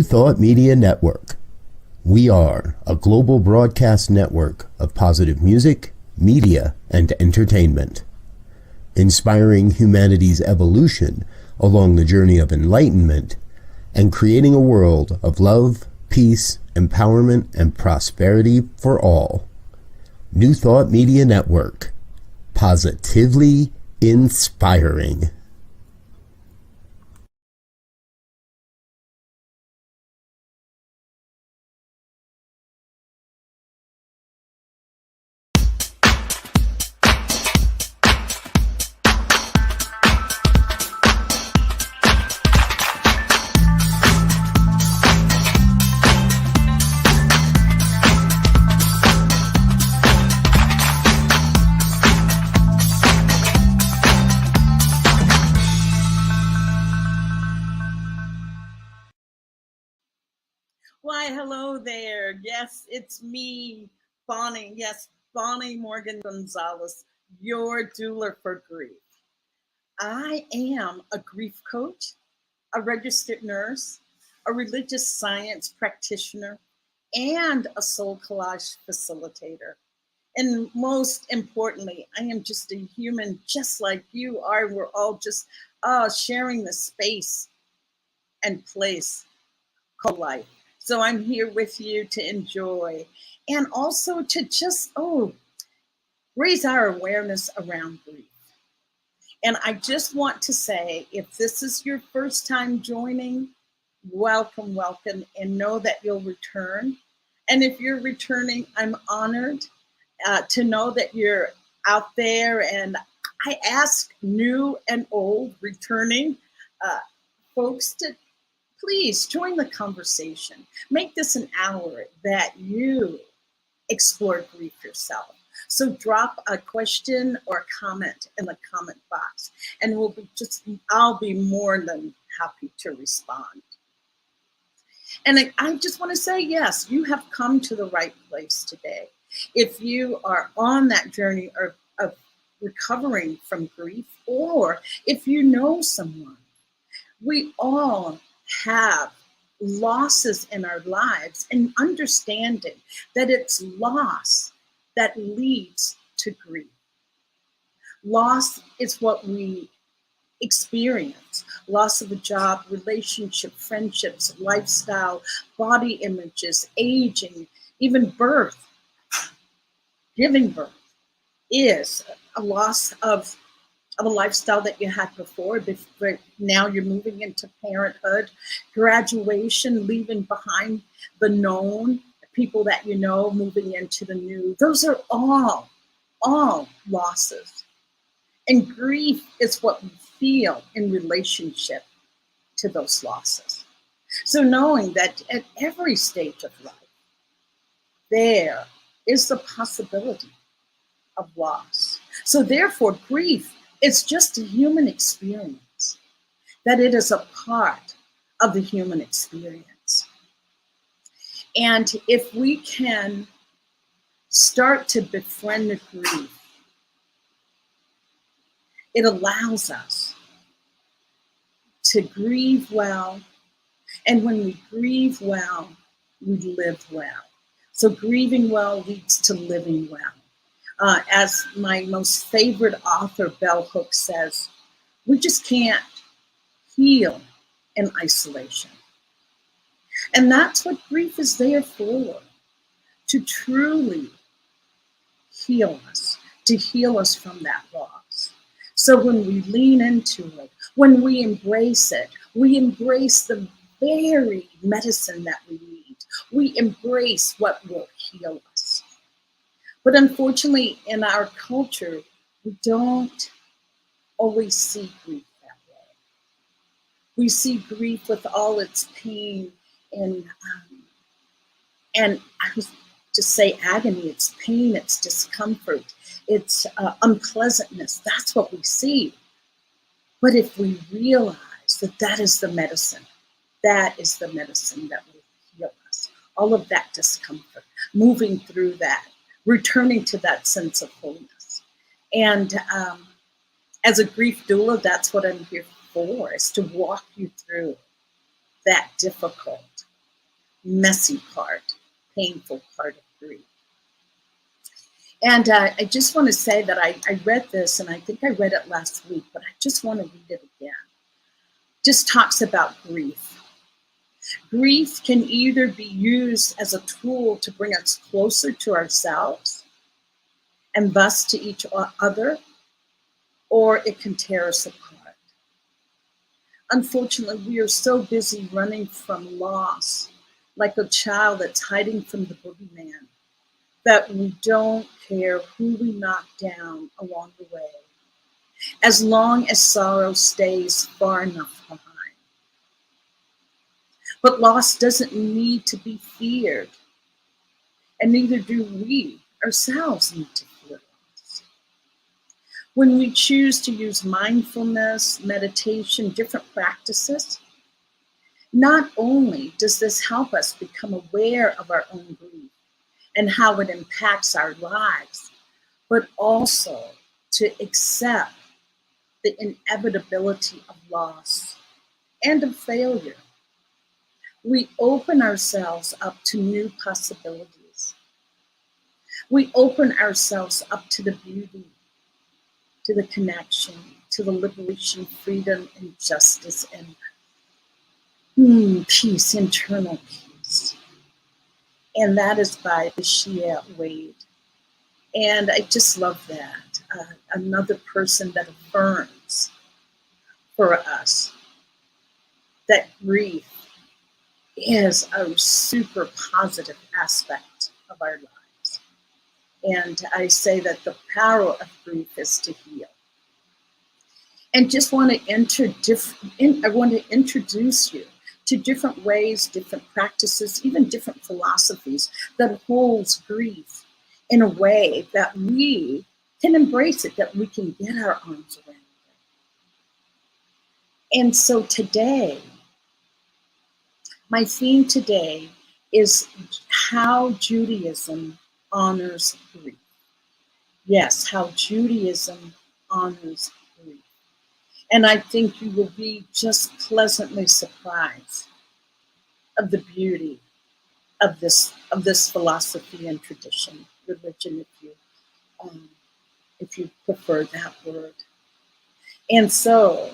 New Thought Media Network. We are a global broadcast network of positive music, media, and entertainment, inspiring humanity's evolution along the journey of enlightenment and creating a world of love, peace, empowerment, and prosperity for all. New Thought Media Network. Positively inspiring. Why, hello there. Yes, it's me, Bonnie. Yes, Bonnie Gonzalez, your doula for grief. I am a grief coach, a registered nurse, a religious science practitioner, and a soul collage facilitator. And most importantly, I am just a human just like you are. We're all just sharing the space and place called life. So I'm here with you to enjoy and also to just, raise our awareness around grief. And I just want to say, if this is your first time joining, welcome, welcome, and know that you'll return. And if you're returning, I'm honored to know that you're out there. And I ask new and old returning folks to please join the conversation. Make this an hour that you explore grief yourself. So drop a question or comment in the comment box, and I'll be more than happy to respond. And I just want to say, yes, you have come to the right place today. If you are on that journey of recovering from grief, or if you know someone, we all have losses in our lives, and understanding that it's loss that leads to grief. Loss is what we experience. Loss of a job, relationship, friendships, lifestyle, body images, aging, even birth. Giving birth is a loss of a lifestyle that you had before, but now you're moving into parenthood, graduation, leaving behind the known, people that you know, moving into the new. Those are all losses. And grief is what we feel in relationship to those losses. So knowing that at every stage of life, there is the possibility of loss. So therefore, grief is just a human experience, that it is a part of the human experience. And if we can start to befriend grief, it allows us to grieve well. And when we grieve well, we live well. So grieving well leads to living well. As my most favorite author, Bell Hooks, says, we just can't heal in isolation. And that's what grief is there for, to truly heal us, to heal us from that loss. So when we lean into it, when we embrace it, we embrace the very medicine that we need. We embrace what will heal us. But unfortunately, in our culture, we don't always see grief that way. We see grief with all its pain and I was to say agony, it's pain, it's discomfort, it's unpleasantness. That's what we see. But if we realize that that is the medicine, that is the medicine that will heal us. All of that discomfort, moving through that, returning to that sense of wholeness. And as a grief doula, that's what I'm here for, is to walk you through that difficult messy part, painful part of grief. And I just want to say that I read this, and I think I read it last week, but I just want to read it again. Just talks about grief. Grief can either be used as a tool to bring us closer to ourselves and thus to each other, or it can tear us apart. Unfortunately, we are so busy running from loss, like a child that's hiding from the boogeyman, that we don't care who we knock down along the way, as long as sorrow stays far enough behind. But loss doesn't need to be feared, and neither do we ourselves need to fear loss. When we choose to use mindfulness, meditation, different practices, not only does this help us become aware of our own grief and how it impacts our lives, but also to accept the inevitability of loss and of failure. We open ourselves up to new possibilities. We open ourselves up to the beauty, to the connection, to the liberation, freedom, and justice, and peace, internal peace. And that is by Shia Wade. And I just love that. Another person that affirms for us that grief is a super positive aspect of our lives. And I say that the power of grief is to heal. And just want to introduce you to different ways, different practices, even different philosophies that holds grief in a way that we can embrace it, that we can get our arms around it. And so today, my theme today is how Judaism honors grief. Yes, how Judaism honors grief. And I think you will be just pleasantly surprised of the beauty of this philosophy and tradition, religion, if you prefer that word. And so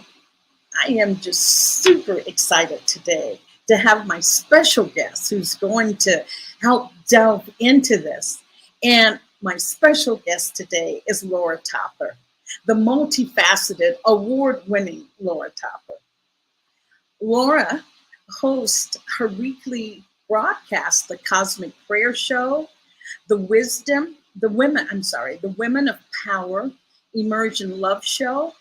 I am just super excited today to have my special guest who's going to help delve into this. And my special guest today is Laura Topper, the multifaceted, award-winning Laura Topper. Laura hosts her weekly broadcast, The Cosmic Prayer Show, the Women of Power Immersion Love Show,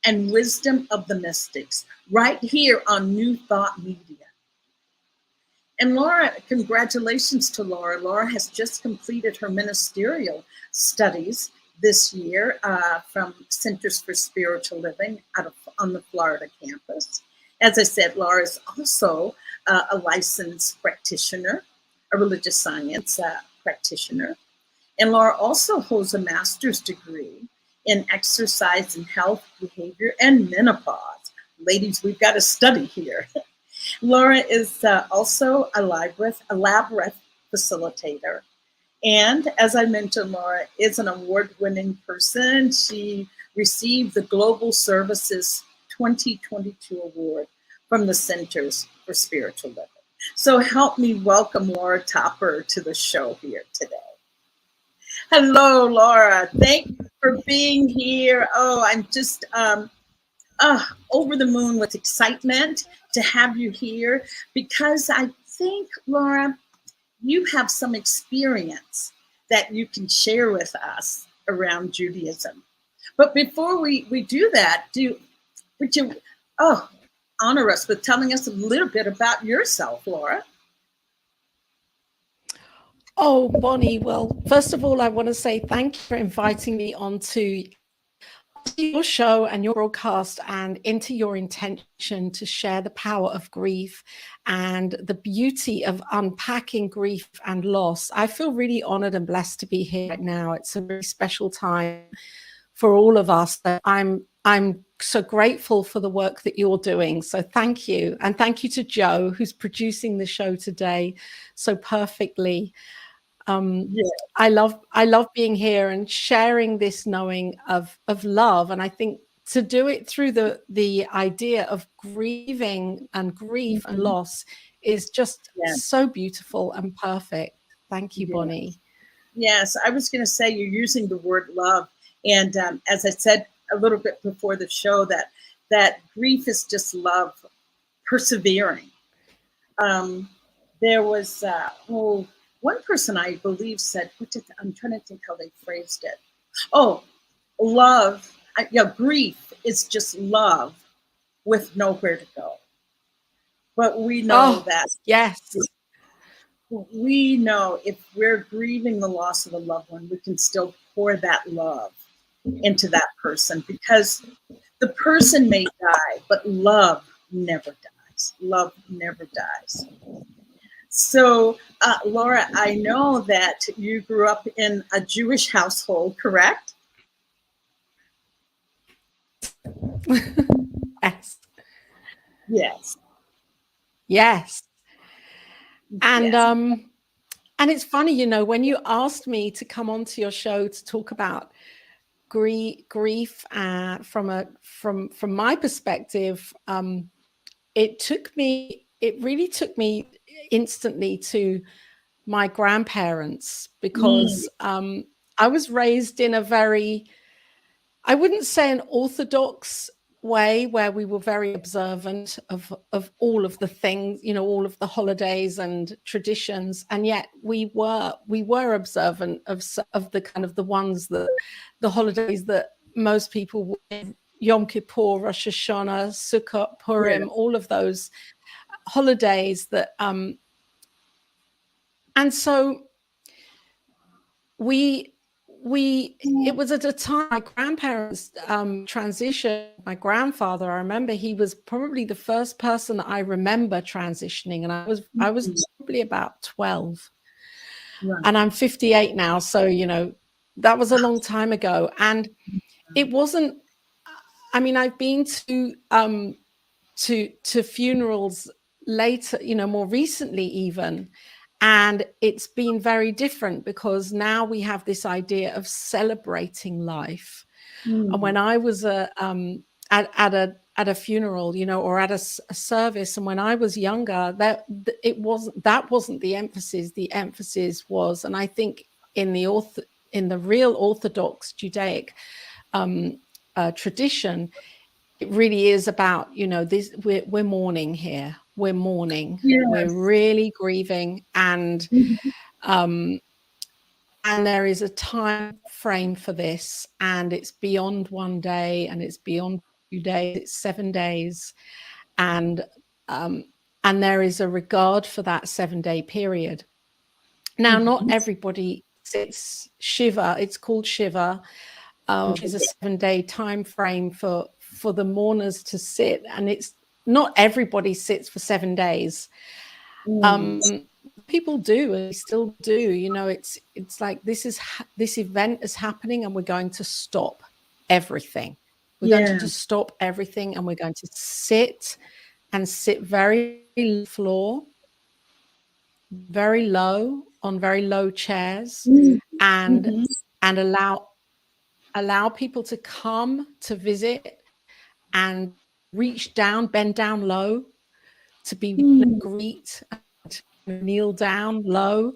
and Wisdom of the Mystics, right here on New Thought Media. And Laura, congratulations to Laura. Laura has just completed her ministerial studies this year from Centers for Spiritual Living on the Florida campus. As I said, Laura is also a licensed practitioner, a religious science practitioner. And Laura also holds a master's degree in exercise and health, behavior, and menopause. Ladies, we've got to study here. Laura is also a lab facilitator. And as I mentioned, Laura is an award-winning person. She received the Global Services 2022 Award from the Centers for Spiritual Living. So help me welcome Laura Topper to the show here today. Hello, Laura. Thank you for being here. Oh, I'm just over the moon with excitement to have you here because I think, Laura, you have some experience that you can share with us around Judaism. But before we do that, would you honor us with telling us a little bit about yourself, Laura? Oh, Bonnie, well, first of all, I want to say thank you for inviting me onto your show and your broadcast and into your intention to share the power of grief and the beauty of unpacking grief and loss. I feel really honored and blessed to be here right now. It's a very special time for all of us. I'm so grateful for the work that you're doing. So thank you. And thank you to Joe, who's producing the show today so perfectly. Yeah. I love being here and sharing this knowing of love. And I think to do it through the idea of grieving and grief and loss is just so beautiful and perfect. Thank you, Bonnie. Yes, I was going to say you're using the word love. And as I said a little bit before the show, that grief is just love persevering. There was, one person I believe said, I'm trying to think how they phrased it. Oh, love, grief is just love with nowhere to go. But we know that. Yes. We know if we're grieving the loss of a loved one, we can still pour that love into that person, because the person may die, but love never dies. Love never dies. So, Laura, I know that you grew up in a Jewish household, correct? Yes. Yes. Yes. And Yes. and it's funny, you know, when you asked me to come onto your show to talk about grief from my perspective, it really took me instantly to my grandparents, because I was raised in a very, I wouldn't say an orthodox way, where we were very observant of all of the things, you know, all of the holidays and traditions, and yet we were observant of the kind of the ones that the holidays that most people would, Yom Kippur, Rosh Hashanah, Sukkot, Purim, all of those holidays that and so it was at a time my grandparents transitioned. My grandfather, I remember he was probably the first person that I remember transitioning, and I was probably about 12. Right. And I'm 58 now, so you know that was a long time ago. And it wasn't, I mean, I've been to funerals later, you know, more recently even. And it's been very different, because now we have this idea of celebrating life. And when I was at a funeral, you know, or at a service, and when I was younger, that wasn't the emphasis. The emphasis was, and I think in the real Orthodox Judaic tradition, it really is about, you know, this, we're mourning here. We're mourning. Yes. We're really grieving, and there is a time frame for this, and it's beyond one day, and it's beyond 2 days. It's 7 days, and there is a regard for that 7-day period. Now, not everybody sits Shiva. It's called Shiva, which is a 7-day time frame for the mourners to sit, and it's not everybody sits for 7 days. People do, and they still do. You know, it's like this event is happening, and we're going to stop everything. We're going to just stop everything, and we're going to sit very floor, very low, on very low chairs, and allow people to come to visit and reach down, bend down low, to be greet, and kneel down low.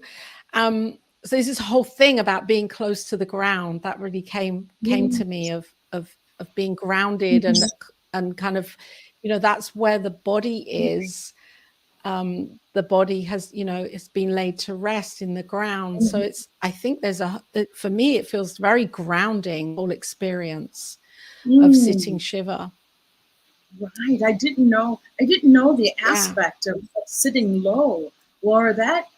So there's this whole thing about being close to the ground that really came to me of being grounded and kind of, you know, that's where the body is. The body has, you know, it's been laid to rest in the ground. So I think for me, it feels very grounding, whole experience of sitting Shiva. Right. I didn't know the aspect of sitting low, Laura. That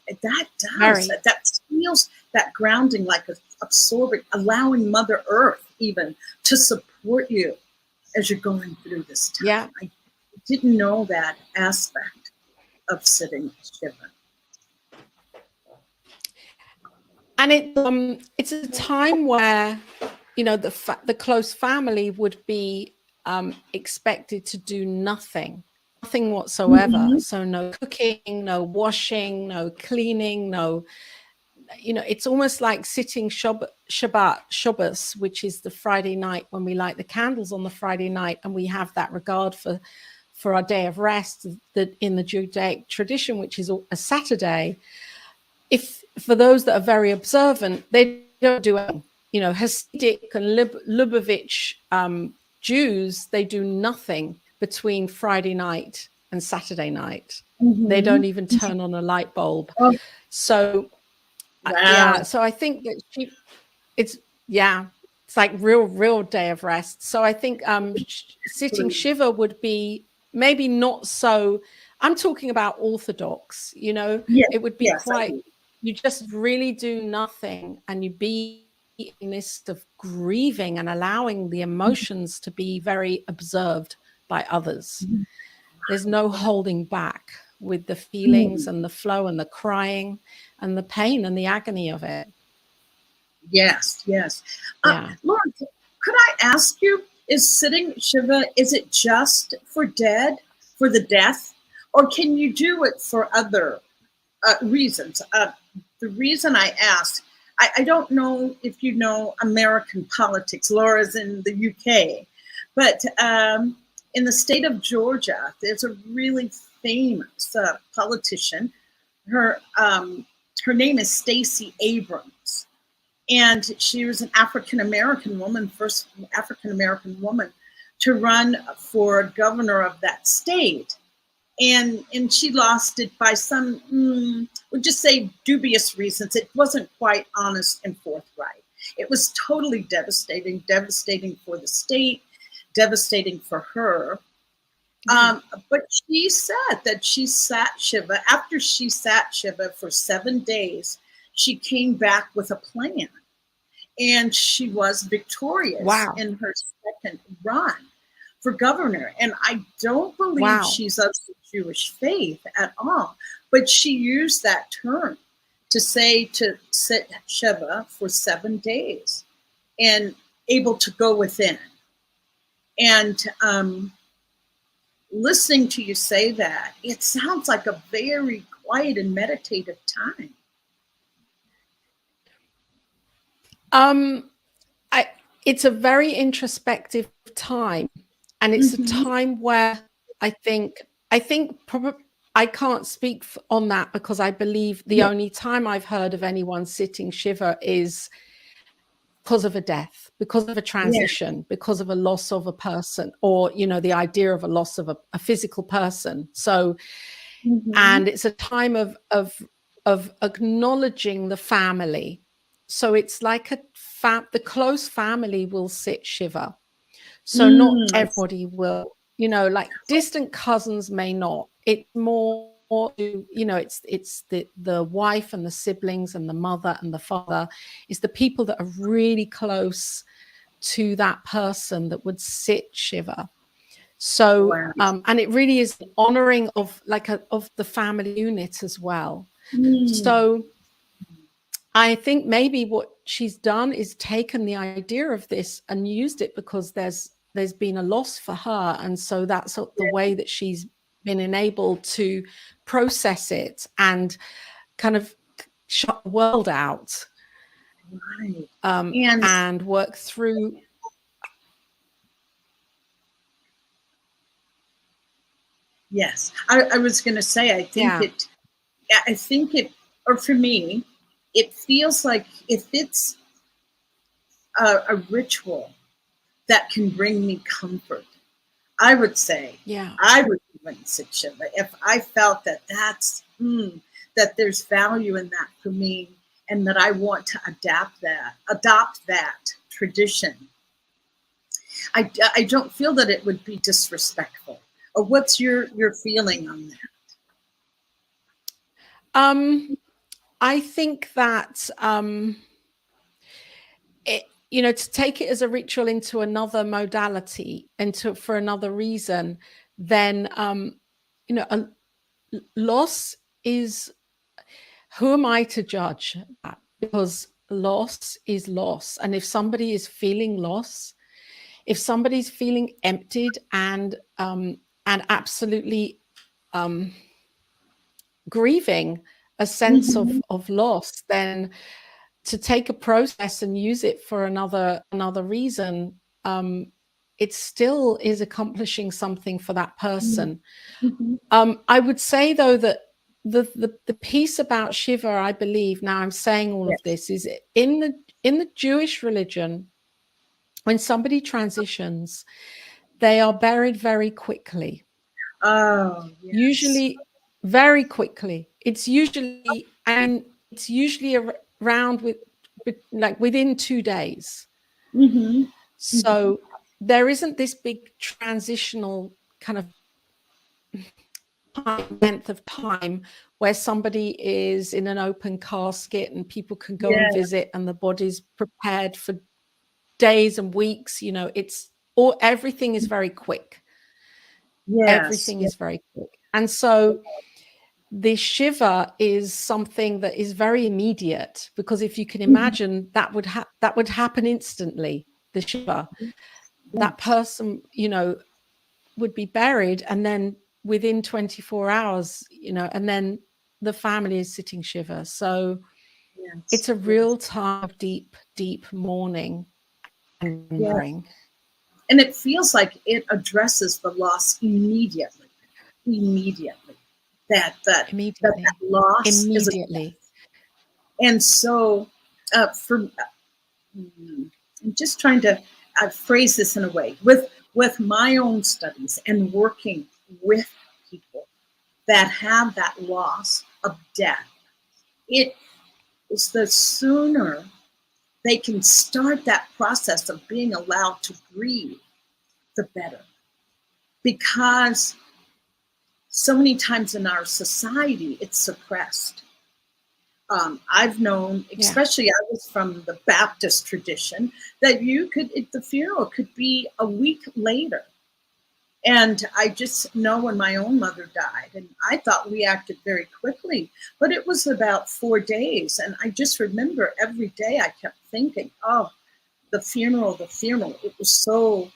feels that grounding, like absorbing, allowing Mother Earth even to support you as you're going through this time. Yeah. I didn't know that aspect of sitting Shiva. And it's a time where, you know, the close family would be expected to do nothing whatsoever. So no cooking, no washing, no cleaning, no, it's almost like sitting Shabbos, which is the Friday night when we light the candles on the Friday night, and we have that regard for our day of rest that in the Judaic tradition, which is a Saturday. If for those that are very observant, they don't do anything. Hasidic and Lubavitch Jews, they do nothing between Friday night and Saturday night. They don't even turn on a light bulb. So yeah, so I think that it's like real day of rest. So I think sitting Shiva would be maybe not so. I'm talking about Orthodox, it would be quite, you just really do nothing and you be in this of grieving and allowing the emotions to be very observed by others. There's no holding back with the feelings and the flow and the crying and the pain and the agony of it. Yes. Laura, could I ask you, is sitting Shiva, is it just for the death, or can you do it for other reasons? The reason I ask, I don't know if you know American politics. Laura's in the UK, but in the state of Georgia, there's a really famous politician. Her name is Stacey Abrams, and she was an African-American woman, first African-American woman to run for governor of that state. And she lost it by some, we'll just say dubious reasons. It wasn't quite honest and forthright. It was totally devastating for the state, devastating for her. But she said that she sat Shiva. After she sat Shiva for 7 days, she came back with a plan. And she was victorious in her second run for governor. And I don't believe she's of the Jewish faith at all. But she used that term to say to sit Shiva for 7 days and able to go within. And listening to you say that, it sounds like a very quiet and meditative time. It's a very introspective time, and it's a time where I think probably I can't speak on that, because I believe the only time I've heard of anyone sitting Shiva is because of a death, because of a transition, because of a loss of a person, or the idea of a loss of a physical person. So and it's a time of acknowledging the family. So it's like the close family will sit Shiva. So not everybody will, like distant cousins may not. It's more, it's the wife and the siblings and the mother and the father. It's the people that are really close to that person that would sit Shiva. So, and it really is honoring of of the family unit as well. So I think maybe what she's done is taken the idea of this and used it because there's been a loss for her. And so that's the way that she's been enabled to process it and kind of shut the world out and work through. Yes, I was going to say, I think it, or for me, it feels like if it's a ritual that can bring me comfort, I would say, I would even sit Shiva if I felt that that there's value in that for me, and that I want to adopt that tradition. I don't feel that it would be disrespectful. Or what's your feeling on that? I think that to take it as a ritual into another modality, for another reason, then a loss is, who am I to judge that? Because loss is loss, and if somebody is feeling loss, if somebody's feeling emptied and absolutely grieving a sense of loss, then to take a process and use it for another reason, it still is accomplishing something for that person. I would say, though, that the piece about Shiva, I believe, now I'm saying all of this, is in the Jewish religion, when somebody transitions, they are buried very quickly. Oh, yes. Usually very quickly. It's usually around within 2 days. So there isn't this big transitional kind of length of time where somebody is in an open casket and people can go and visit, and the body's prepared for days and weeks. You know, everything is very quick. Everything is very quick. And so the Shiva is something that is very immediate, because if you can imagine, that would happen instantly. The Shiva, that person, you know, would be buried, and then within 24 hours, you know, and then the family is sitting Shiva. So it's a real time of deep mourning and remembering. And it feels like it addresses the loss immediately. That loss immediately. And so I'm just trying to phrase this in a way with my own studies and working with people that have that loss of death. It is the sooner they can start that process of being allowed to grieve, the better. Because so many times in our society, it's suppressed. I've known, especially I was from the Baptist tradition, that the funeral could be a week later. And I just know when my own mother died, and I thought we acted very quickly, but it was about 4 days. And I just remember every day I kept thinking, oh, the funeral. It was so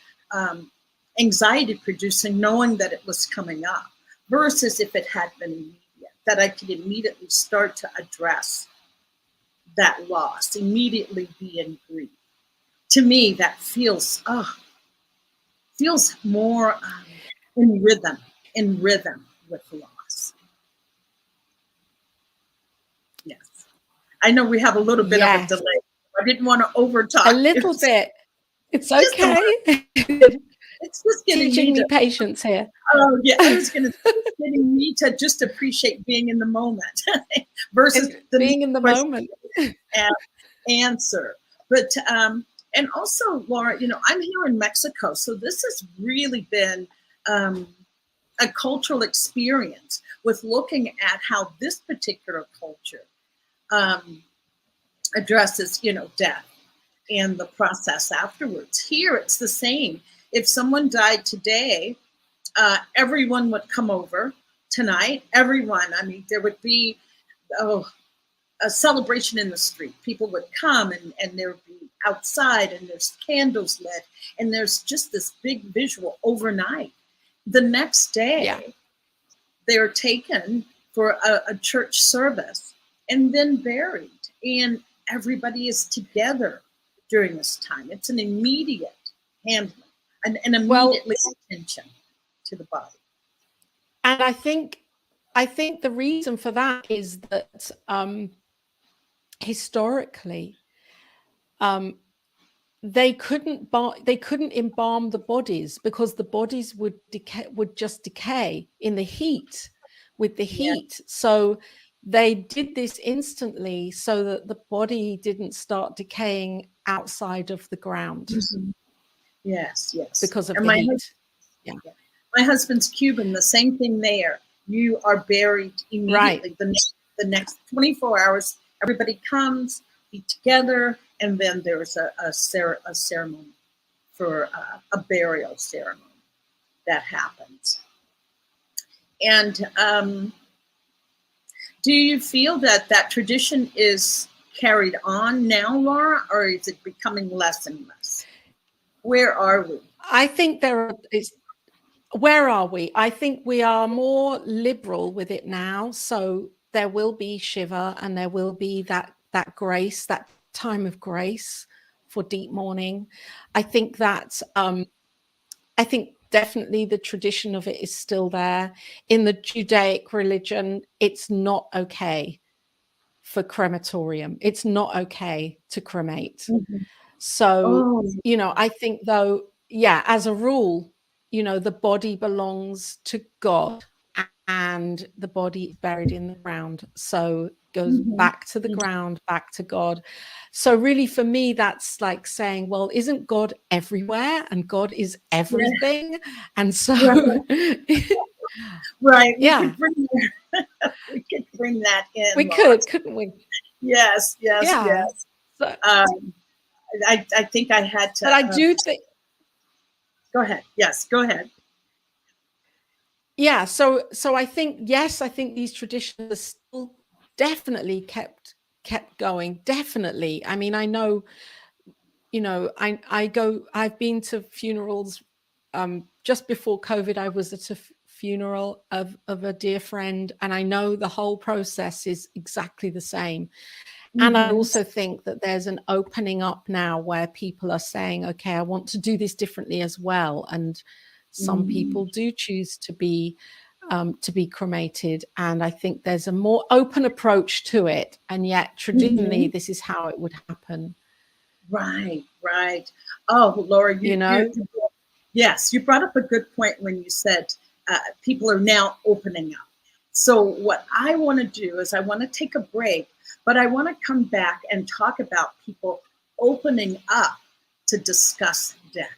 anxiety producing, knowing that it was coming up, versus if it had been immediate, that I could immediately start to address that loss, immediately be in grief. To me, that feels more in rhythm with loss. Yes. I know we have a little bit of a delay. I didn't want to overtalk. A little bit. It's okay. It's just teaching me patience here. Oh yeah, I was going to getting me to just appreciate being in the moment versus being in the moment and answer. But and also, Laura, you know, I'm here in Mexico, so this has really been a cultural experience with looking at how this particular culture addresses, you know, death and the process afterwards. Here, it's the same. If someone died today, everyone would come over tonight. Everyone, I mean, there would be a celebration in the street. People would come and there would be outside, and there's candles lit, and there's just this big visual overnight. The next day, they're taken for a church service and then buried, and everybody is together during this time. It's an immediate handling, an immediately attention to the body. And I think the reason for that is that historically, they couldn't embalm the bodies, because the bodies would just decay in the heat, with the heat. So they did this instantly so that the body didn't start decaying outside of the ground. Yes. Because of the heat. My husband's Cuban, the same thing there. You are buried immediately. Right. The next 24 hours, everybody comes, be together, and then there's a ceremony for a burial ceremony that happens. And do you feel that tradition is carried on now, Laura, or is it becoming less and less? Where are we? I think where are we? I think we are more liberal with it now. So there will be Shiva, and there will be that grace, that time of grace for deep mourning. I think that I think definitely the tradition of it is still there. In the Judaic religion, it's not okay for crematorium. It's not okay to cremate. Mhm. So, Oh, I think though, yeah, as a rule, the body belongs to God, and the body is buried in the ground. So it goes mhm, back to the mhm. ground, back to God. So really for me, that's like saying, well, isn't God everywhere? And God is Yeah, everything. And so, right, right. yeah, We could bring that in, we Laura. could, couldn't we? Yes, yes, Yeah. yes. So, Um, I think I had to. but I do think, Go ahead. Yes, go ahead. yeah, so I think, yes, I think these traditions are still definitely kept going, definitely. I mean, I know, I've been to funerals. Just before COVID, I was at a funeral of a dear friend, and I know the whole process is exactly the same. And I Mhm, also think that there's an opening up now where people are saying, okay, I want to do this differently as well. And some mhm, people do choose to be cremated. And I think there's a more open approach to it. And yet traditionally, mhm. this is how it would happen, Right, right. Oh, Laura, you know? yes, you brought up a good point when you said people are now opening up. So, what I want to do is I want to take a break, but I want to come back and talk about people opening up to discuss death.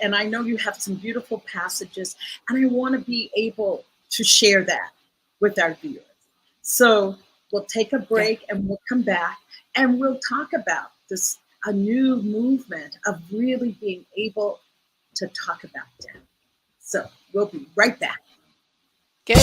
And I know you have some beautiful passages, and I want to be able to share that with our viewers. So, we'll take a Yeah. break and we'll come back and we'll talk about this a new movement of really being able to talk about death. So we'll be right back. Good.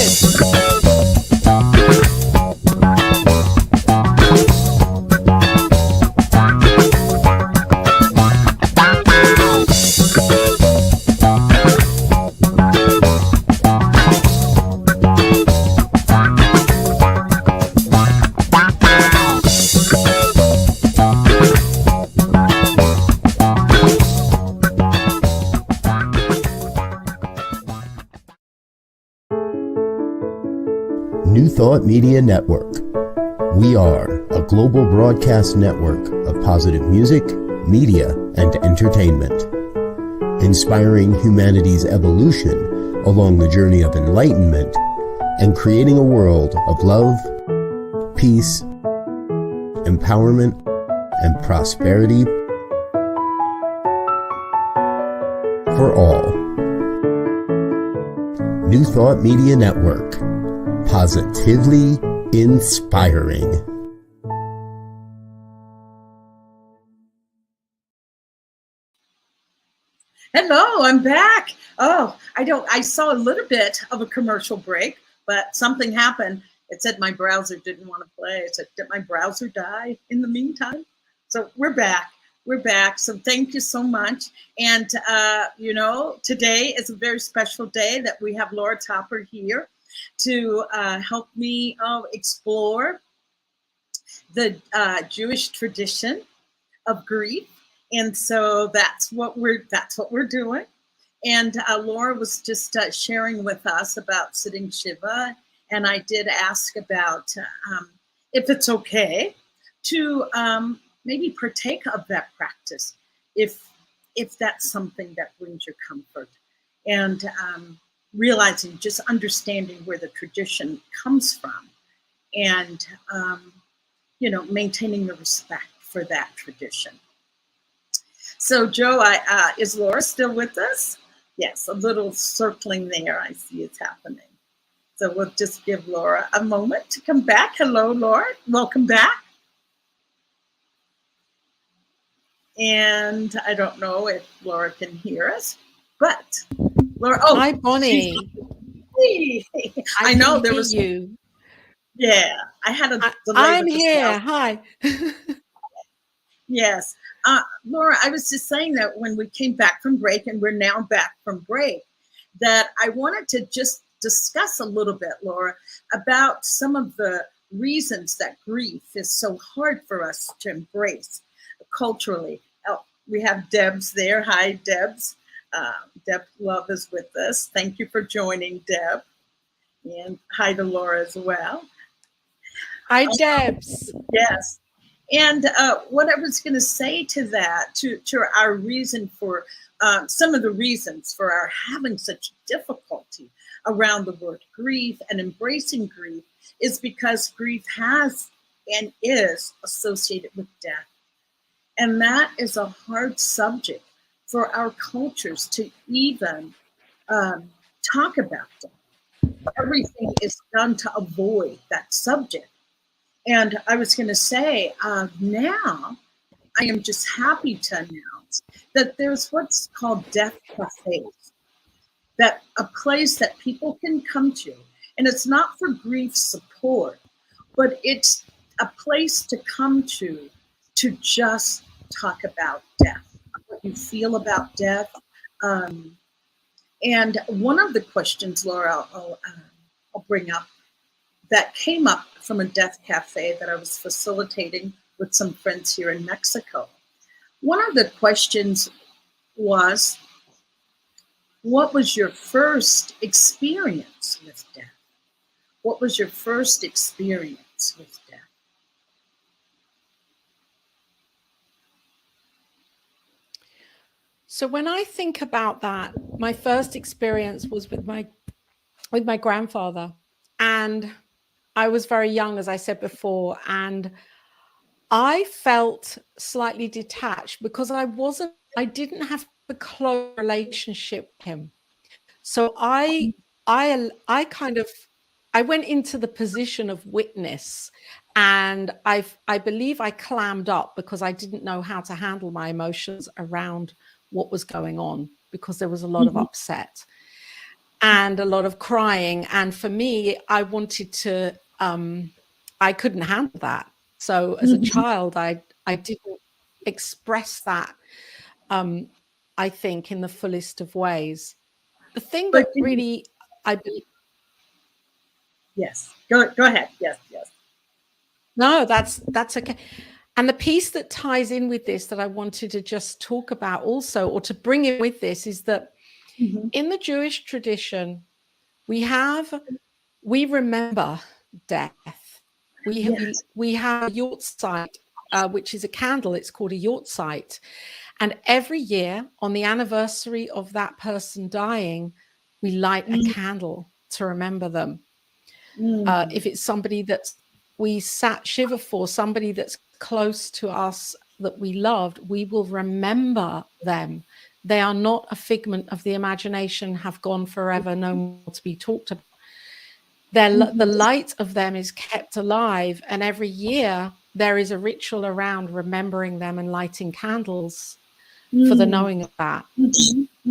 New Thought Media Network. We are a global broadcast network of positive music, media, and entertainment, inspiring humanity's evolution along the journey of enlightenment and creating a world of love, peace, empowerment, and prosperity for all. New Thought Media Network. Positively inspiring. Hello, I'm back. Oh, I saw a little bit of a commercial break, but something happened. It said my browser didn't want to play. It said, did my browser die in the meantime? So we're back. We're back. So thank you so much. And, today is a very special day that we have Laura Topper here to help me explore the Jewish tradition of grief. And so that's what we're doing. And Laura was just sharing with us about sitting Shiva, and I did ask about if it's okay to maybe partake of that practice, if that's something that brings you comfort, and realizing, just understanding where the tradition comes from, and maintaining the respect for that tradition. So, Joe, is Laura still with us? Yes, a little circling there. I see it's happening. So we'll just give Laura a moment to come back. Hello, Laura. Welcome back. And I don't know if Laura can hear us, but Laura. Oh, Hi, Bonnie. I know there was you. Yeah, I had a delay. I'm here. Hi. Yes. Laura, I was just saying that when we came back from break, and we're now back from break, that I wanted to just discuss a little bit, Laura, about some of the reasons that grief is so hard for us to embrace culturally. We have Deb's there. Hi, Deb's. Deb Love is with us. Thank you for joining, Deb. And hi to Laura as well. Hi, Debs. Yes. And what I was going to say to that, to our reason for, some of the reasons for our having such difficulty around the word grief and embracing grief, is because grief has and is associated with death. And that is a hard subject for our cultures to even talk about. Everything is done to avoid that subject. And I was going to say, now I am just happy to announce that there's what's called death cafes, that a place that people can come to. And it's not for grief support, but it's a place to come to just talk about death, what you feel about death. And one of the questions, Laura, I'll bring up, that came up from a death cafe that I was facilitating with some friends here in Mexico. One of the questions was, what was your first experience with death? What was your first experience with death? So when I think about that, my first experience was with my grandfather, and I was very young, as I said before, and I felt slightly detached because I didn't have a close relationship with him. So I went into the position of witness, and I believe I clammed up because I didn't know how to handle my emotions around what was going on, because there was a lot of upset and a lot of crying. And for me, I wanted to, I couldn't handle that. So as a child, I didn't express that, I think, in the fullest of ways. The thing that really, I believe. Yes, go ahead. Yes. No, that's okay. And the piece that ties in with this that I wanted to just talk about also, or to bring in with this, is that in the Jewish tradition, we remember death. We have a yortzeit, which is a candle. It's called a yortzeit. And every year on the anniversary of that person dying, we light a candle to remember them. If it's somebody that we sat shiva for, somebody that's close to us that we loved, we will remember them. They are not a figment of the imagination, have gone forever, no more to be talked about. The light of them is kept alive, and every year there is a ritual around remembering them and lighting candles for the knowing of that.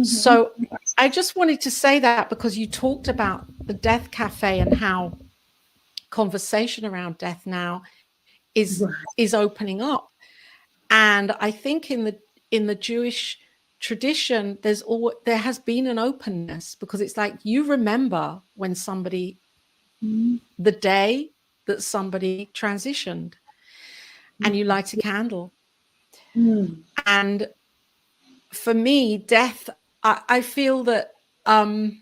So I just wanted to say that because you talked about the death cafe and how conversation around death now is opening up. And I think in the Jewish tradition, there has been an openness, because it's like you remember when somebody, the day that somebody transitioned, and you light a candle. And for me, death, I feel that, I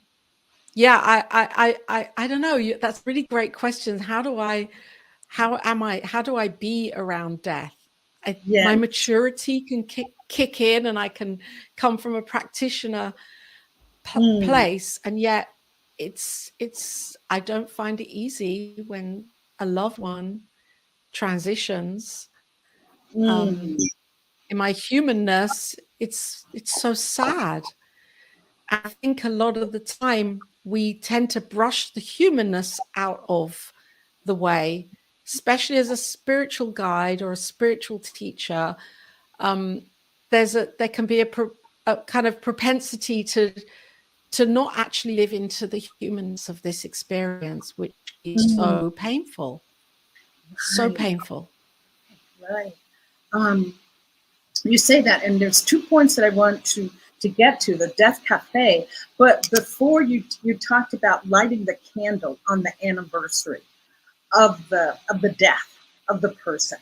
don't know. That's really great questions. How do I be around death? My maturity can kick in, and I can come from a practitioner place, and yet I don't find it easy when a loved one transitions. In my humanness, it's so sad. I think a lot of the time we tend to brush the humanness out of the way, especially as a spiritual guide or a spiritual teacher. There can be a kind of propensity to not actually live into the humanness of this experience, which is so painful. So painful. Right. you say that, and there's 2 points that I want to get to, the Death Cafe. But before you talked about lighting the candle on the anniversary of the death of the person.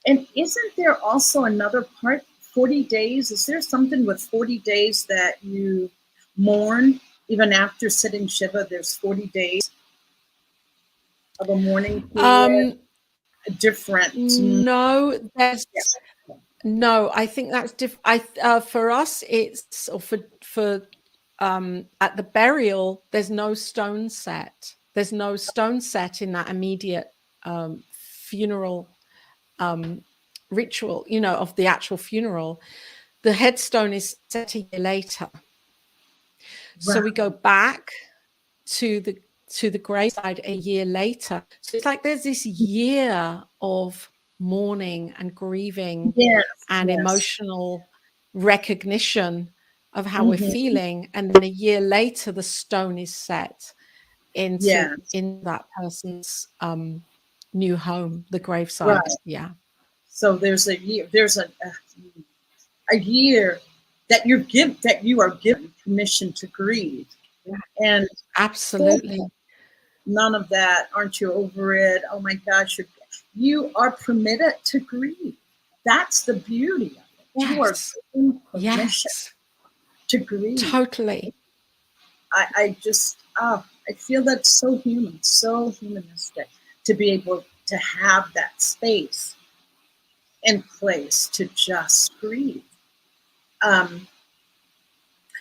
And isn't there also another part, 40 days? Is there something with 40 days that you mourn even after sitting Shiva? There's 40 days of a mourning period. Different. No, there's Yeah. no. I think that's for us, it's or for at the burial. There's no stone set. There's no stone set in that immediate funeral ritual. You know, of the actual funeral. The headstone is set a year later. So we go back to the graveside a year later. So it's like there's this year of mourning and grieving and emotional recognition of how we're feeling. And then a year later, the stone is set into in that person's new home, the graveside. Right. Yeah. So there's a year, there's a year that you are given permission to grieve. And absolutely. None of that, aren't you over it? Oh my gosh, you are permitted to grieve. That's the beauty of it. Yes. You are given permission to grieve. Totally. I just, I feel that's so human, so humanistic to be able to have that space and place to just grieve.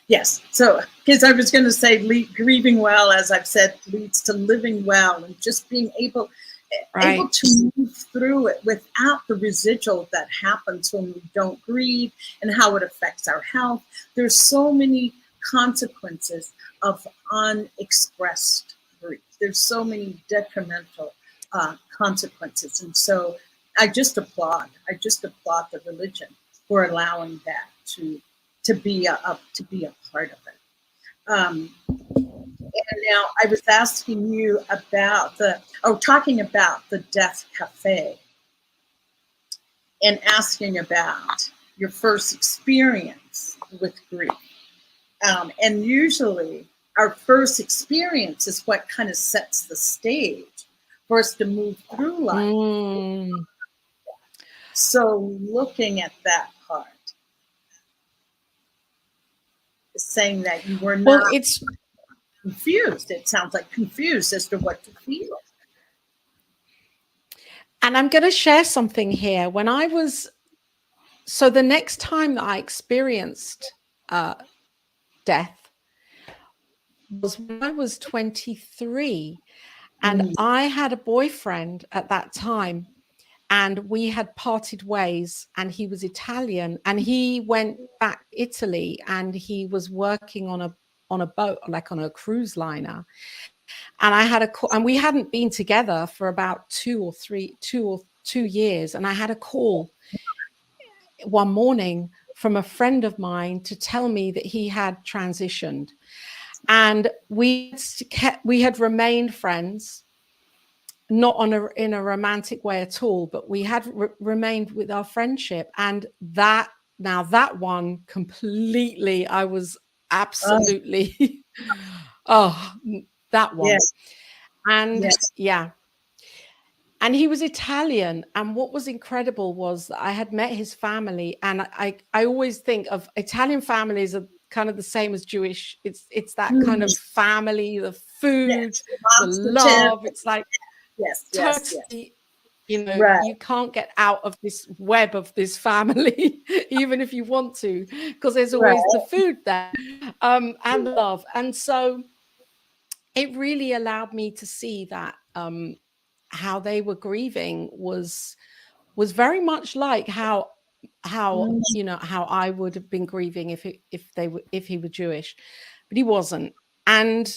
Yes, so because I was going to say grieving well, as I've said, leads to living well, and just being able to move through it without the residual that happens when we don't grieve and how it affects our health. There's so many consequences of unexpressed grief. There's so many detrimental consequences, and so I just applaud the religion for allowing that to be a part of it. And now I was asking you about talking about the Death Cafe and asking about your first experience with grief. And usually our first experience is what kind of sets the stage for us to move through life. So looking at that part, saying that you were not it's confused. It sounds like confused as to what to feel. And I'm going to share something here. So the next time that I experienced death was when I was 23, and I had a boyfriend at that time, and we had parted ways, and he was Italian, and he went back to Italy, and he was working on a boat, like on a cruise liner. And I had and we hadn't been together for about 2 years. And I had a call one morning from a friend of mine to tell me that he had transitioned. And we had remained friends, not in a romantic way at all, but we had remained with our friendship. And that one completely, I was absolutely, that one. Yes. And and he was Italian. And what was incredible was that I had met his family. And I always think of Italian families are kind of the same as Jewish. It's that kind of family, the food, the love. It's like, totally, you know, you can't get out of this web of this family, even if you want to, because there's always the food there, and the love. And so it really allowed me to see that how they were grieving was very much like how you know, how I would have been grieving if he were Jewish, but he wasn't. And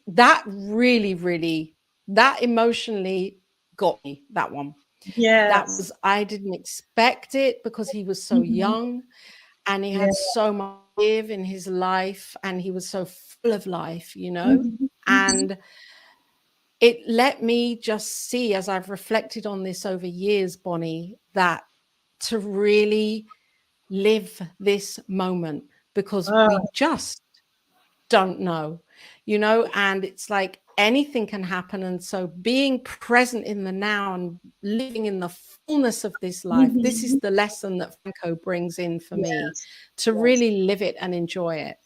that really that emotionally got me, that one. That was, I didn't expect it because he was so young and he had so much to give in his life, and he was so full of life, you know. And it let me just see, as I've reflected on this over years, Bonnie, that to really live this moment, because we just don't know, and it's like anything can happen. And so being present in the now and living in the fullness of this life, this is the lesson that Franco brings in for me, to really live it and enjoy it,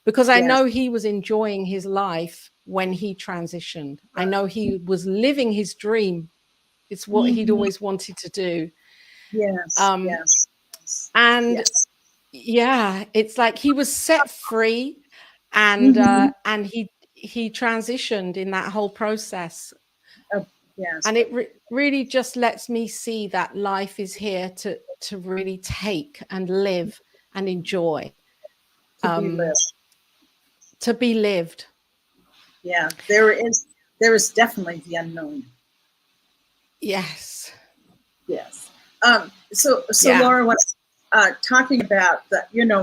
because I know he was enjoying his life when he transitioned. I know he was living his dream. It's what he'd always wanted to do. And yeah, it's like he was set free, and he transitioned in that whole process. And it really just lets me see that life is here to really take and live and enjoy, to be lived. Yeah, there is definitely the unknown. Yes. So Laura was talking about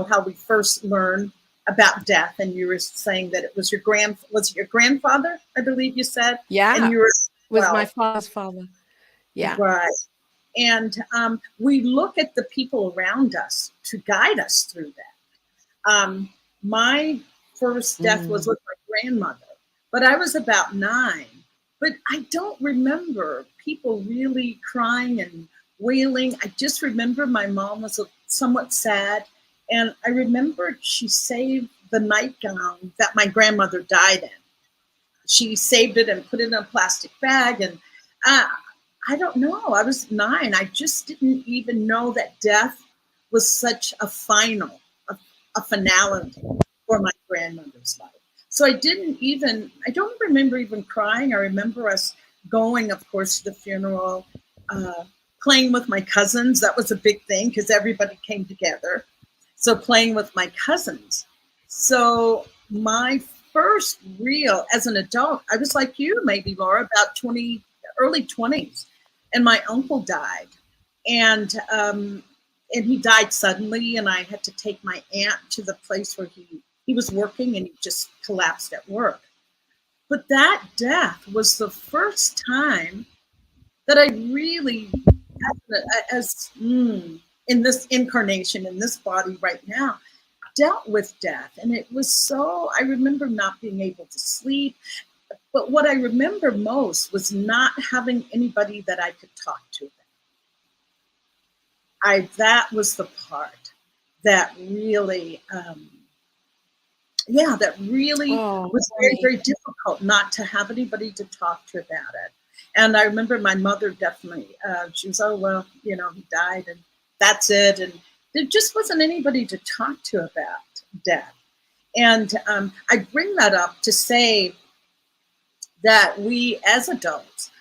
how we first learn about death, and you were saying that it was your grandfather, I believe you said. Yeah, and you were was my father's father. Yeah, right. And we look at the people around us to guide us through that. My first death was with my grandmother, but I was about 9. But I don't remember people really crying and wailing. I just remember my mom was somewhat sad. And I remember she saved the nightgown that my grandmother died in. She saved it and put it in a plastic bag. And I don't know. I was 9. I just didn't even know that death was such a finality for my grandmother's life. So I don't remember even crying. I remember us going, of course, to the funeral, playing with my cousins. That was a big thing because everybody came together. So playing with my cousins. So my first real, as an adult, I was like you, maybe, Laura, about early 20s. And my uncle died. And he died suddenly. And I had to take my aunt to the place where he was working, and he just collapsed at work. But that death was the first time that I really, in this incarnation, in this body right now, dealt with death. And it was I remember not being able to sleep. But what I remember most was not having anybody that I could talk to. That was the part that really, was very, very difficult not to have anybody to talk to about it. And I remember my mother definitely, she was, he died and that's it. And there just wasn't anybody to talk to about death. And I bring that up to say that we as adults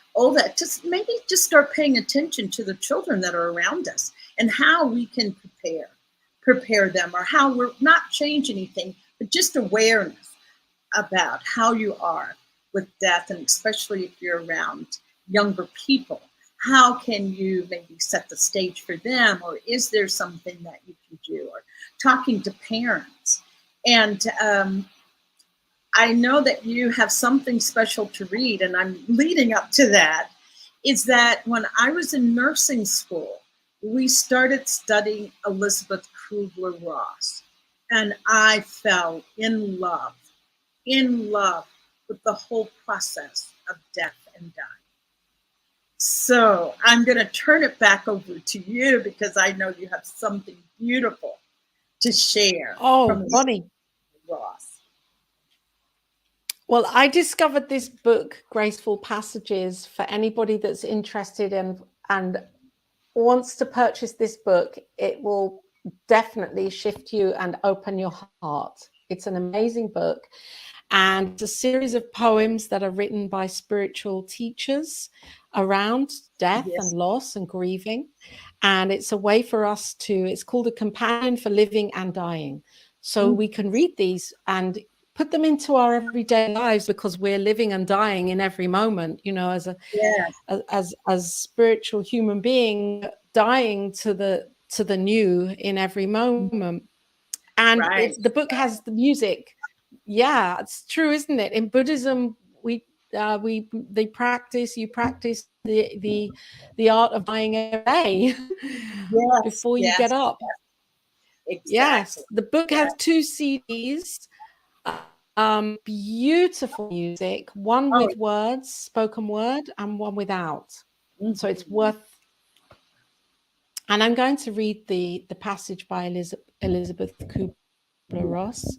just start paying attention to the children that are around us and how we can prepare them, or how we're not change anything, but just awareness about how you are with death, and especially if you're around younger people. How can you maybe set the stage for them, or is there something that you can do, or talking to parents? And I know that you have something special to read, and I'm leading up to that, is that when I was in nursing school, we started studying Elizabeth Kubler-Ross, and I fell in love with the whole process of death and dying. So I'm going to turn it back over to you, because I know you have something beautiful to share. Oh, Bonnie. Ross. Well, I discovered this book, Graceful Passages, for anybody that's interested in and wants to purchase this book. It will definitely shift you and open your heart. It's an amazing book. And it's a series of poems that are written by spiritual teachers around death and loss and grieving. And it's a way for us it's called A Companion for Living and Dying. So we can read these and put them into our everyday lives, because we're living and dying in every moment, as spiritual human being, dying to the new in every moment. And the book has the music. Yeah, it's true, isn't it? In Buddhism, you practice the art of dying every day Yes, before you get yes, up. exactly. Yes, the book has 2 CDs, beautiful music, one Oh, with words, spoken word, and one without. So it's worth. And I'm going to read the passage by Elizabeth Kubler-Ross.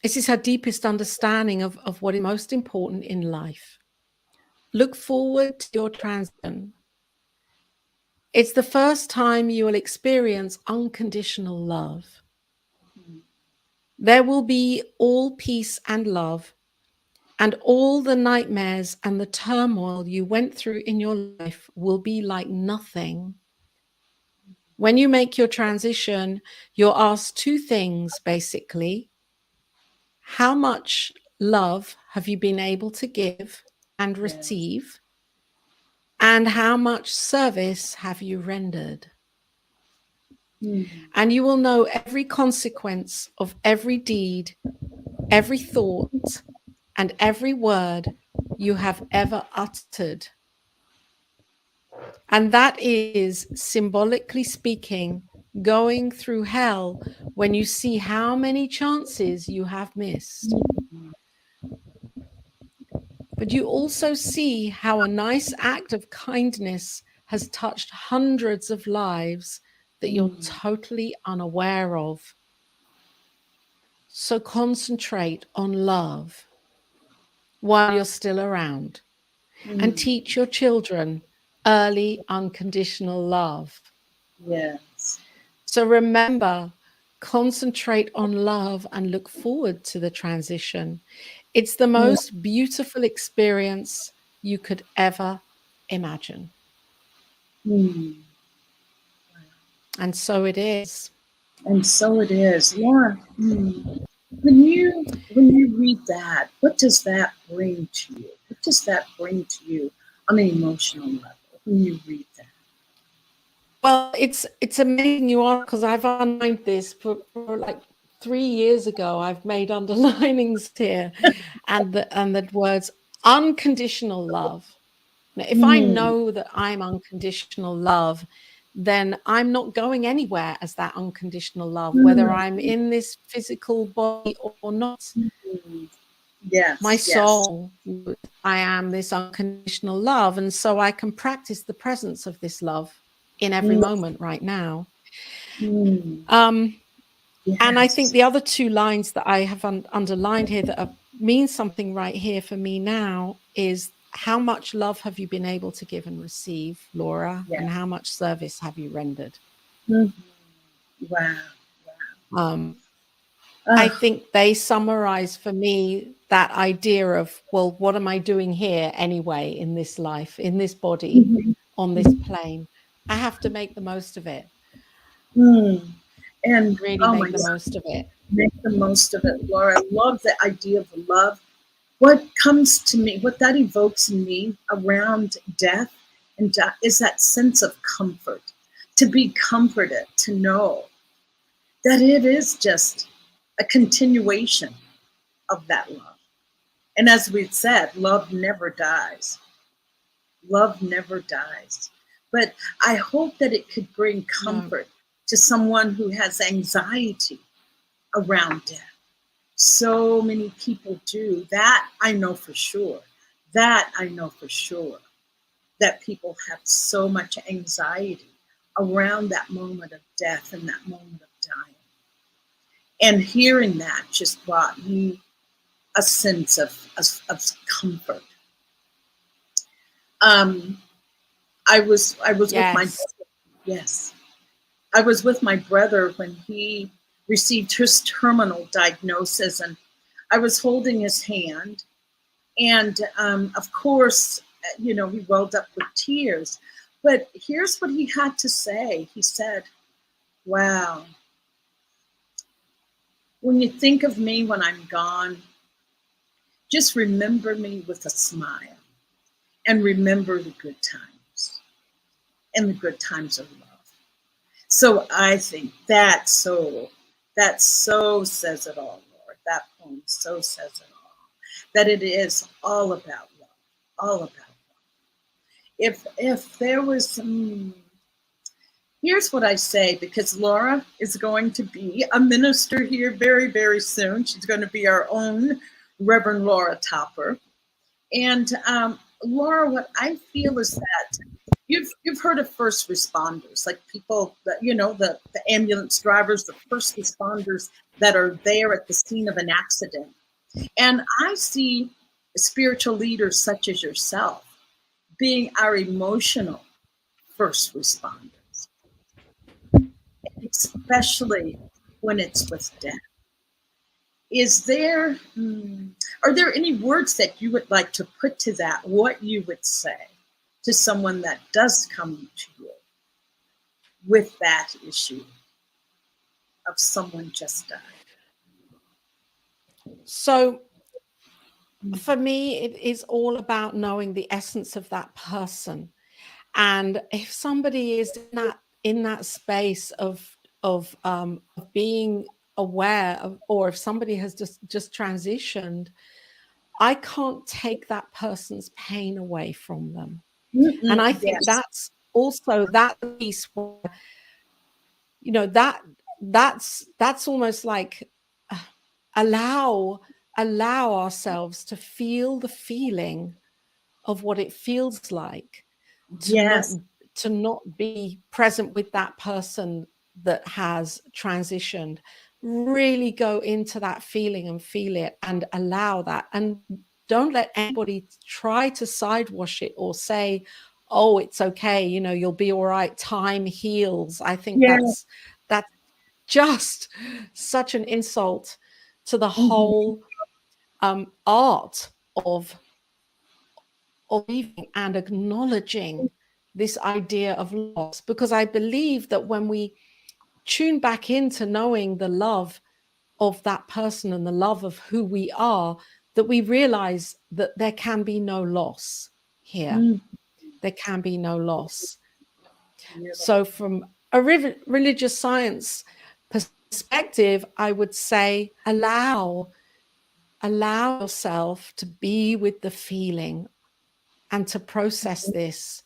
This is her deepest understanding of what is most important in life. Look forward to your transition. It's the first time you will experience unconditional love. There will be all peace and love, and all the nightmares and the turmoil you went through in your life will be like nothing. When you make your transition, you're asked 2 things, basically. How much love have you been able to give and receive? And how much service have you rendered? And you will know every consequence of every deed, every thought, and every word you have ever uttered. And that is, symbolically speaking, going through hell when you see how many chances you have missed. But you also see how a nice act of kindness has touched hundreds of lives that you're totally unaware of. So concentrate on love while you're still around, and teach your children early unconditional love. yes. So remember, concentrate on love and look forward to the transition. It's the most beautiful experience you could ever imagine. And so it is. And so it is. Laura, when you read that, what does that bring to you? What does that bring to you on an emotional level when you read that? Well, it's amazing you are, because I've underlined this for like 3 years ago. I've made underlinings here, and the words unconditional love. Now, if I know that I'm unconditional love, then I'm not going anywhere as that unconditional love, whether I'm in this physical body or not. Yes, My yes. soul, I am this unconditional love, and so I can practice the presence of this love in every moment right now. And I think the other 2 lines that I have underlined here that mean something right here for me now is, how much love have you been able to give and receive, Laura? Yes. And how much service have you rendered? Wow. I think they summarize for me that idea of, well, what am I doing here anyway in this life, in this body, on this plane? I have to make the most of it. And Really make the most of it. Make the most of it, Laura. I love the idea of love. What comes to me, what that evokes in me around death is that sense of comfort, to be comforted, to know that it is just a continuation of that love. And as we've said, love never dies. Love never dies. But I hope that it could bring comfort to someone who has anxiety around death. So many people do. That I know for sure. That I know for sure. That people have so much anxiety around that moment of death and that moment of dying. And hearing that just brought me a sense of comfort. I was with my brother. Yes. I was with my brother when he received his terminal diagnosis, and I was holding his hand. And of course, he welled up with tears. But here's what he had to say. He said, wow, when you think of me when I'm gone, just remember me with a smile, and remember the good times and the good times of love. So I think that so says it all, Lord. that poem so says it all. That it is all about love, all about love. If there was here's what I say, because Laura is going to be a minister here very, very soon. She's going to be our own Reverend Laura Topper. And Laura, what I feel is that you've heard of first responders, like people that, you know, the ambulance drivers, the first responders that are there at the scene of an accident. And I see spiritual leaders such as yourself being our emotional first responders, especially when it's with death. Are there any words that you would like to put to that, what you would say to someone that does come to you with that issue of someone just died? So for me, it is all about knowing the essence of that person. And if somebody is in that space of being aware of, or if somebody has just transitioned, I can't take that person's pain away from them. And I think that's also that piece where, you know, that's almost like allow ourselves to feel the feeling of what it feels like to not be present with that person that has transitioned. Really go into that feeling and feel it and allow that, and don't let anybody try to sidewash it or say, oh, it's okay, you know, you'll be all right, time heals. I think that's just such an insult to the whole art of grieving and acknowledging this idea of loss, because I believe that when we tune back into knowing the love of that person and the love of who we are, that we realize that there can be no loss here. There can be no loss. So from a religious science perspective, I would say allow yourself to be with the feeling and to process this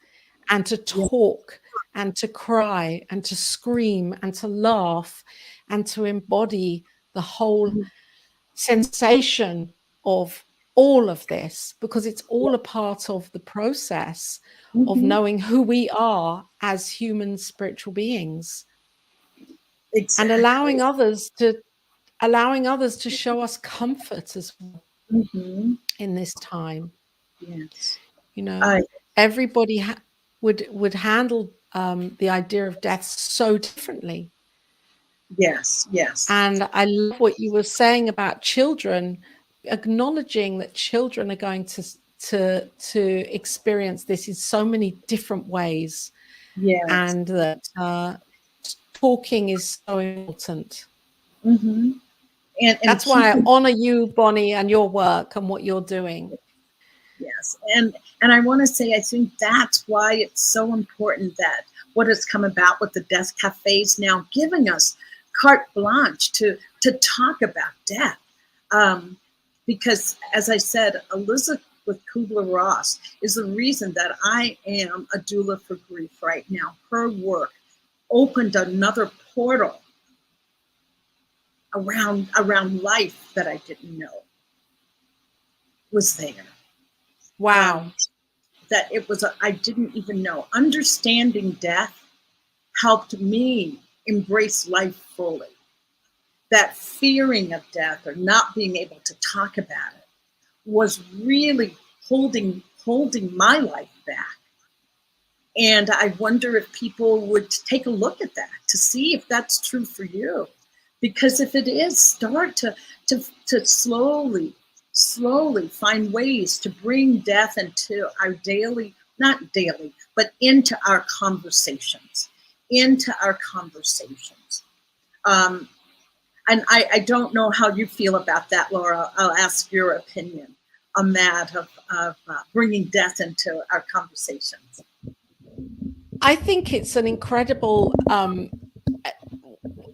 and to talk and to cry and to scream and to laugh and to embody the whole sensation of all of this, because it's all a part of the process of knowing who we are as human spiritual beings. And allowing others to show us comfort as well in this time. Yes. You know, everybody would handle the idea of death so differently. Yes, yes. And I love what you were saying about children, acknowledging that children are going to experience this in so many different ways. Yes. And that talking is so important. And that's why I honor you, Bonnie, and your work and what you're doing. Yes. And I want to say, I think that's why it's so important that what has come about with the death cafes now giving us carte blanche to talk about death. Because as I said, Elizabeth Kubler-Ross is the reason that I am a doula for grief right now. Her work opened another portal around life that I didn't know was there. Wow. That it was, I didn't even know. Understanding death helped me embrace life fully. That fearing of death or not being able to talk about it was really holding my life back. And I wonder if people would take a look at that to see if that's true for you. Because if it is, start to slowly find ways to bring death into our daily, not daily, but into our conversations. And I don't know how you feel about that, Laura. I'll ask your opinion on that of bringing death into our conversations. I think it's an incredible,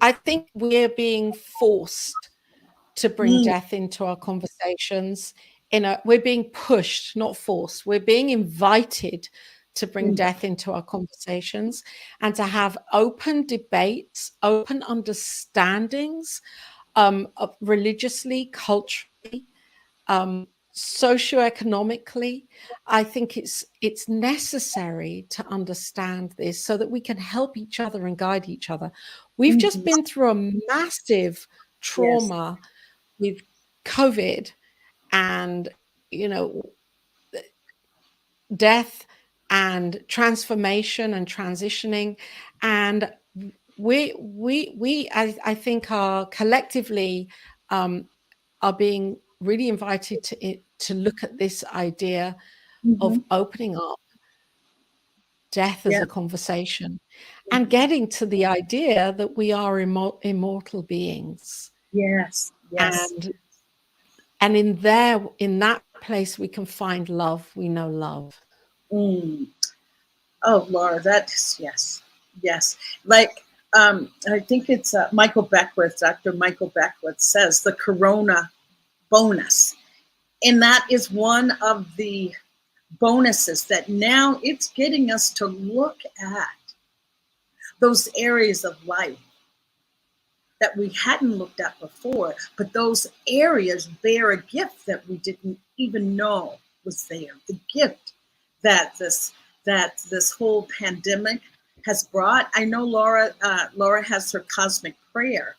I think we're being forced to bring death into our conversations. We're being pushed, not forced. We're being invited to bring death into our conversations and to have open debates, open understandings, religiously, culturally, socioeconomically. I think it's necessary to understand this so that we can help each other and guide each other. We've just been through a massive trauma with COVID and, death and transformation and transitioning. And I think are collectively are being really invited to look at this idea of opening up death as a conversation and getting to the idea that we are immortal beings. Yes. And in that place we can find love. We know love. Oh, Laura, that's yes. Like, I think it's Michael Beckwith, Dr. Michael Beckwith says the corona bonus. And that is one of the bonuses that now it's getting us to look at those areas of life that we hadn't looked at before, but those areas bear a gift that we didn't even know was there. The gift that this whole pandemic has brought. I know Laura has her cosmic prayer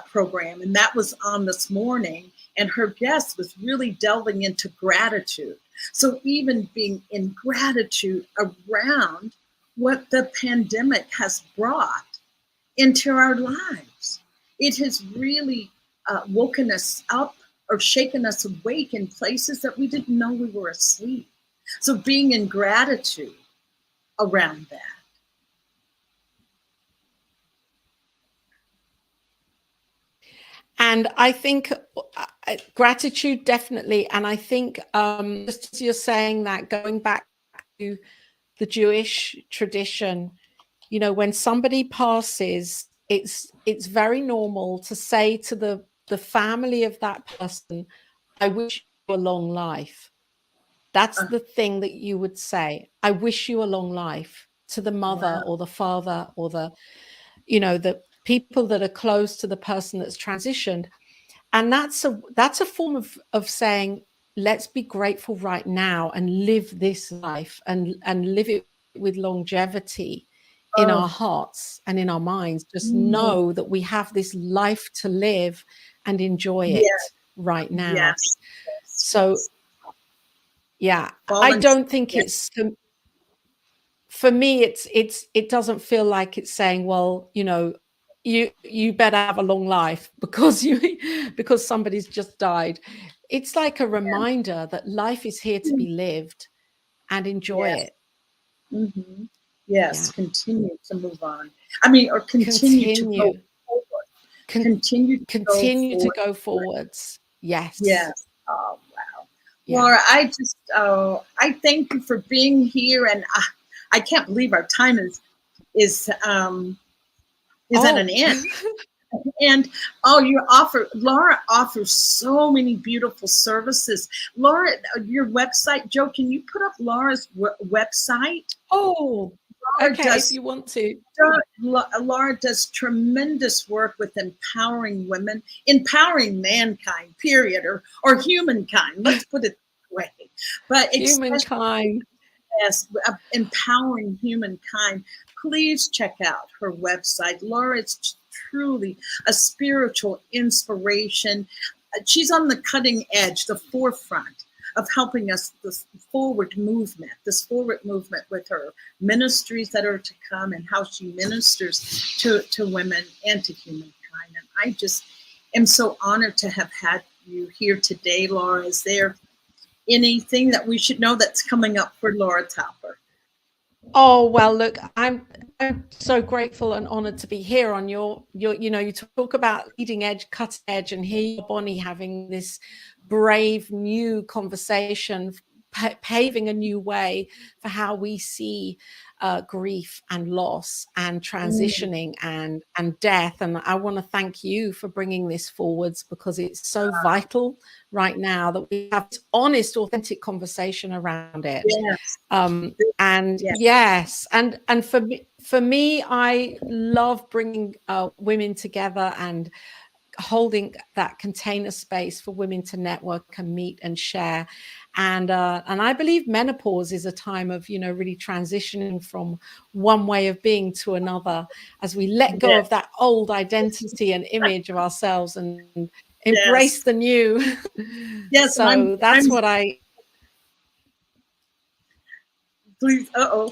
program, and that was on this morning, and her guest was really delving into gratitude. So even being in gratitude around what the pandemic has brought into our lives. It has really woken us up or shaken us awake in places that we didn't know we were asleep. So being in gratitude around that. And I think gratitude, definitely. And I think just as you're saying that, going back to the Jewish tradition, when somebody passes, it's very normal to say to the family of that person, I wish you a long life. That's the thing that you would say. I wish you a long life to the mother or the father or the people that are close to the person that's transitioned. And that's a form of saying, let's be grateful right now and live this life and live it with longevity in our hearts and in our minds. Just know that we have this life to live and enjoy it right now. Yes. So, yeah, I don't think it's, for me, it doesn't feel like it's saying, well, you better have a long life because somebody's just died. It's like a reminder that life is here to be lived and enjoy it. Mm-hmm. Yes, continue to move on. I mean, or continue to go forward. Continue to go forwards. Yes. Yes. Oh, wow. Yeah. Laura, I thank you for being here, and I can't believe our time is at an end. And Laura offers so many beautiful services. Laura, your website, Joe, can you put up Laura's website? Oh, okay, if you want to. Laura does tremendous work with empowering women, empowering mankind, period, or humankind. Let's put it that way. But humankind. Yes, empowering humankind. Please check out her website. Laura is truly a spiritual inspiration. She's on the cutting edge, the forefront of helping us this forward movement with her ministries that are to come and how she ministers to women and to humankind. And I just am so honored to have had you here today, Laura. Is there anything that we should know that's coming up for Laura Topper? Oh, well, look, I'm so grateful and honored to be here on your you talk about leading edge, cutting edge, and here Bonnie having this brave new conversation, paving a new way for how we see grief and loss and transitioning and death. And I want to thank you for bringing this forwards, because it's so vital right now that we have this honest, authentic conversation around it. Yes. And for me, I love bringing women together and holding that container space for women to network and meet and share. And I believe menopause is a time of, really transitioning from one way of being to another, as we let go of that old identity and image of ourselves and embrace the new. Yes. So what I. Please. Are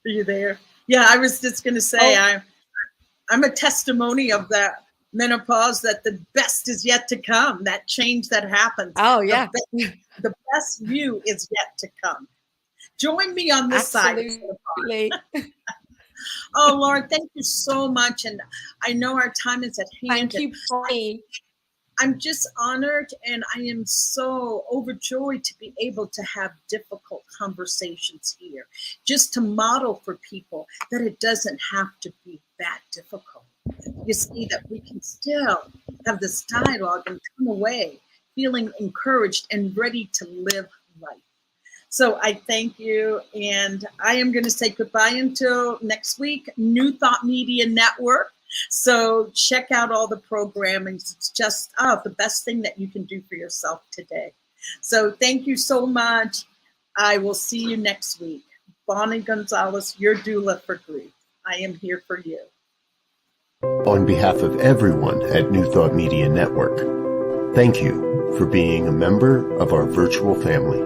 you there? Yeah, I was just going to say, I'm a testimony of that menopause, that the best is yet to come, that change that happens. Oh, yeah. The best view is yet to come. Join me on this side. Oh, Laura, thank you so much. And I know our time is at hand. Thank you, Bonnie. I'm just honored, and I am so overjoyed to be able to have difficult conversations here, just to model for people that it doesn't have to be that difficult. You see that we can still have this dialogue and come away feeling encouraged and ready to live life. So I thank you, and I am going to say goodbye until next week. New Thought Media Network. So check out all the programming. It's just the best thing that you can do for yourself today. So thank you so much. I will see you next week. Bonnie Gonzalez, your doula for grief. I am here for you. On behalf of everyone at New Thought Media Network, thank you for being a member of our virtual family.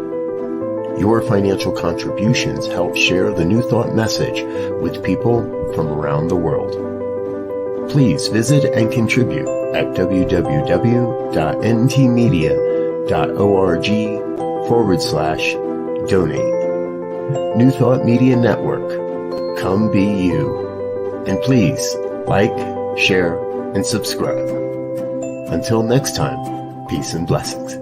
Your financial contributions help share the New Thought message with people from around the world. Please visit and contribute at www.ntmedia.org/donate. New Thought Media Network. Come be you. And please like, share, and subscribe. Until next time, peace and blessings.